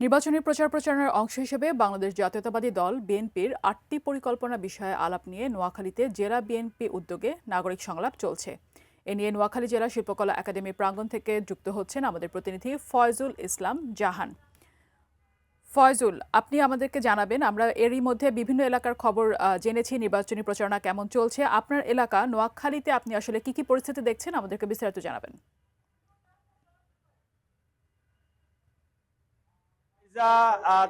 নির্বাচনী প্রচারণার অংশ হিসেবে বাংলাদেশ জাতীয়তাবাদী দল বিএনপির ৮টি পরিকল্পনা বিষয়ে আলাপ নিয়ে নোয়াখালীতে জেলা বিএনপি উদ্যোগে নাগরিক সংলাপ চলছে। এ নিয়ে নোয়াখালী জেলা শিল্পকলা একাডেমি প্রাঙ্গণ থেকে যুক্ত হচ্ছেন আমাদের প্রতিনিধি ফয়জুল ইসলাম জাহান। ফয়জুল, আপনি আমাদেরকে জানাবেন, আমরা এরই মধ্যে বিভিন্ন এলাকার খবর জেনেছি নির্বাচনী প্রচারণা কেমন চলছে। আপনার এলাকা নোয়াখালীতে আপনি আসলে কি কি পরিস্থিতি দেখছেন আমাদেরকে বিস্তারিত জানাবেন।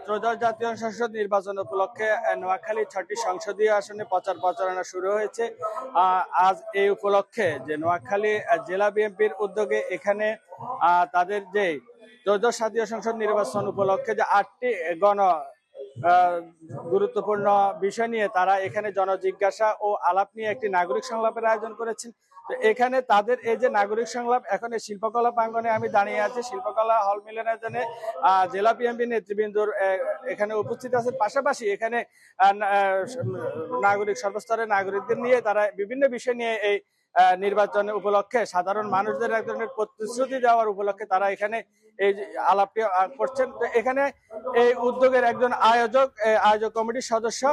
ত্রয়োদশ জাতীয় সংসদ নির্বাচন উপলক্ষে নোয়াখালী 6টি সংসদীয় আসনে প্রচারণা শুরু হয়েছে। আজ এই উপলক্ষে যে নোয়াখালী জেলা বিএনপির উদ্যোগে এখানে তাদের যে ত্রয়োদশ জাতীয় সংসদ নির্বাচন উপলক্ষে যে 8টি গুরুত্বপূর্ণ বিষয় নিয়ে তারা এখানে জনজিজ্ঞাসা ও আলাপ নিয়ে একটি নাগরিক সংলাপের আয়োজন করেছেন। তো এখানে তাদের এই যে নাগরিক সংলাপ, এখন এই শিল্পকলা প্রাঙ্গণে আমি দাঁড়িয়ে আছি। শিল্পকলা হল মিলনায়তনে জেলা বিএনপি নেতৃবৃন্দর এখানে উপস্থিত আছেন। পাশাপাশি এখানে নাগরিক সর্বস্তরের নাগরিকদের নিয়ে তারা বিভিন্ন বিষয় নিয়ে এই নির্বাচন উপলক্ষে সাধারণ মানুষদের এক ধরনের প্রতিশ্রুতি দেওয়ার উপলক্ষে তারা এখানে এই আলাপটি করছেন। তো এখানে এই উদ্যোগের একজন আয়োজক কমিটির সদস্য,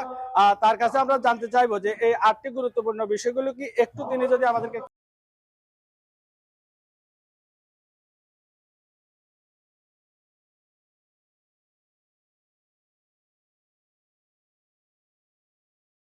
তার কাছে আমরা জানতে চাইবো যে এই 8টি গুরুত্বপূর্ণ বিষয়গুলো কি একটু তিনি যদি আমাদেরকে